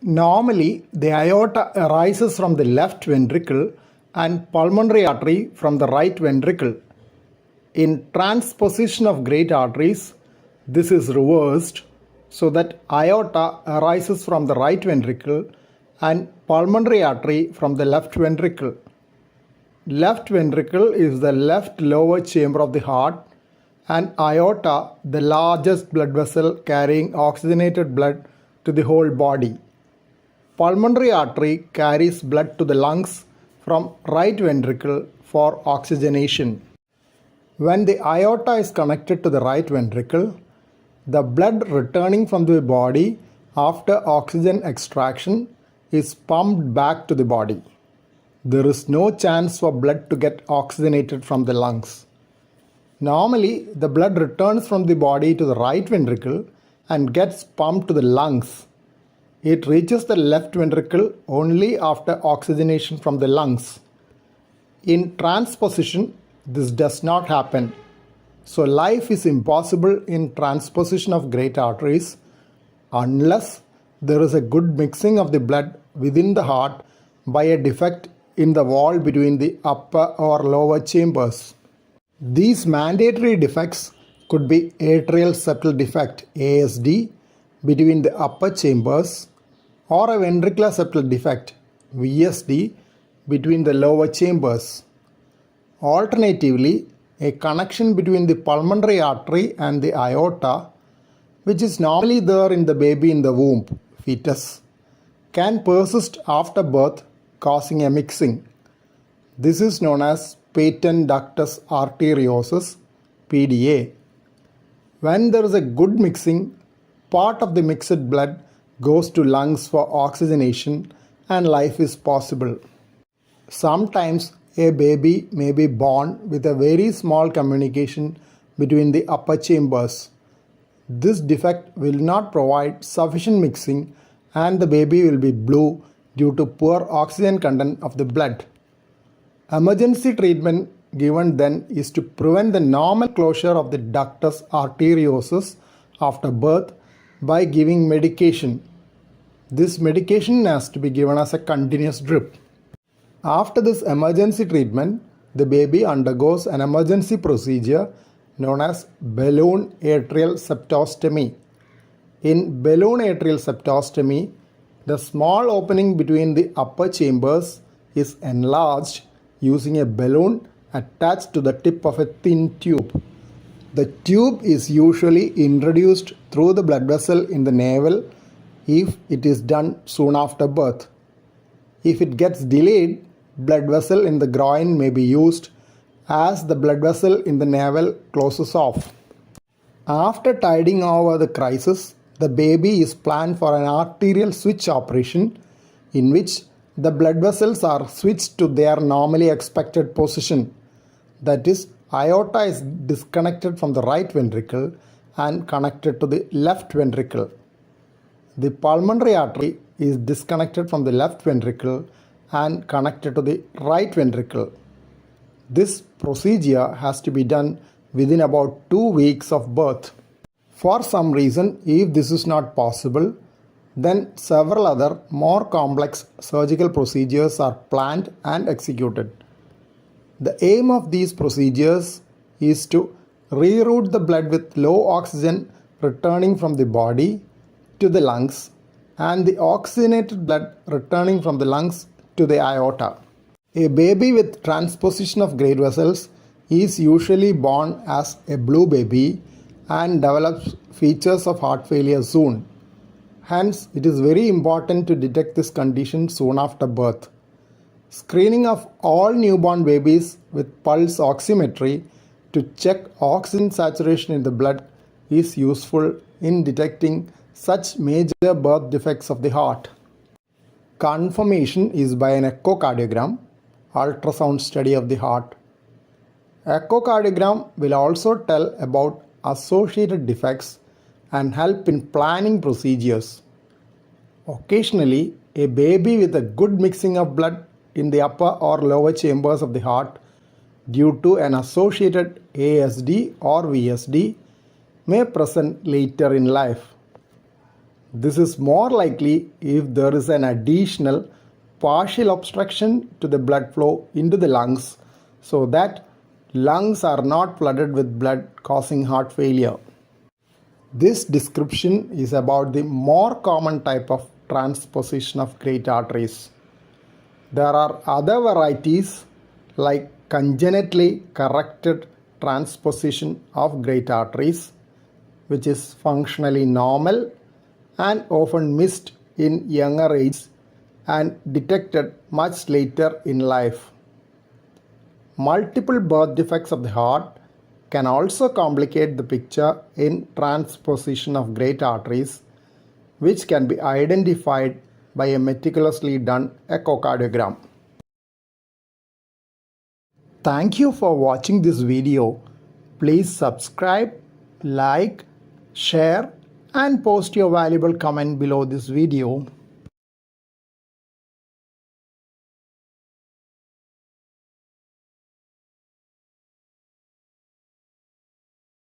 Normally, the aorta arises from the left ventricle and pulmonary artery from the right ventricle. In transposition of great arteries, this is reversed so that aorta arises from the right ventricle and pulmonary artery from the left ventricle. Left ventricle is the left lower chamber of the heart, and aorta the largest blood vessel carrying oxygenated blood to the whole body. Pulmonary artery carries blood to the lungs from right ventricle for oxygenation. When the aorta is connected to the right ventricle, the blood returning from the body after oxygen extraction is pumped back to the body. There is no chance for blood to get oxygenated from the lungs. Normally, the blood returns from the body to the right ventricle and gets pumped to the lungs. It reaches the left ventricle only after oxygenation from the lungs. In transposition, this does not happen. So life is impossible in transposition of great arteries unless there is a good mixing of the blood within the heart by a defect in the wall between the upper or lower chambers. These mandatory defects could be atrial septal defect ASD between the upper chambers or a ventricular septal defect VSD between the lower chambers. Alternatively, a connection between the pulmonary artery and the aorta, which is normally there in the baby in the womb, fetus, can persist after birth, causing a mixing. This is known as patent ductus arteriosus, PDA. When there is a good mixing, part of the mixed blood goes to lungs for oxygenation and life is possible. Sometimes a baby may be born with a very small communication between the upper chambers. This defect will not provide sufficient mixing and the baby will be blue due to poor oxygen content of the blood. Emergency treatment given then is to prevent the normal closure of the ductus arteriosus after birth by giving medication. This medication has to be given as a continuous drip. After this emergency treatment, the baby undergoes an emergency procedure known as balloon atrial septostomy. In balloon atrial septostomy, the small opening between the upper chambers is enlarged using a balloon attached to the tip of a thin tube. The tube is usually introduced through the blood vessel in the navel if it is done soon after birth. If it gets delayed, blood vessel in the groin may be used as the blood vessel in the navel closes off. After tiding over the crisis, the baby is planned for an arterial switch operation in which the blood vessels are switched to their normally expected position. That is, aorta is disconnected from the right ventricle and connected to the left ventricle. The pulmonary artery is disconnected from the left ventricle and connected to the right ventricle. This procedure has to be done within about 2 weeks of birth. For some reason, if this is not possible, then several other more complex surgical procedures are planned and executed. The aim of these procedures is to reroute the blood with low oxygen returning from the body to the lungs and the oxygenated blood returning from the lungs to the aorta. A baby with transposition of great vessels is usually born as a blue baby and develops features of heart failure soon. Hence, it is very important to detect this condition soon after birth. Screening of all newborn babies with pulse oximetry to check oxygen saturation in the blood is useful in detecting such major birth defects of the heart. Confirmation is by an echocardiogram, ultrasound study of the heart. Echocardiogram will also tell about associated defects and help in planning procedures. Occasionally, a baby with a good mixing of blood in the upper or lower chambers of the heart due to an associated ASD or VSD may present later in life. This is more likely if there is an additional partial obstruction to the blood flow into the lungs so that lungs are not flooded with blood causing heart failure. This description is about the more common type of transposition of great arteries. There are other varieties like congenitally corrected transposition of great arteries, which is functionally normal and often missed in younger ages and detected much later in life. Multiple birth defects of the heart can also complicate the picture in transposition of great arteries, which can be identified by a meticulously done echocardiogram. Thank you for watching this video. Please subscribe, like, share and post your valuable comment below this video.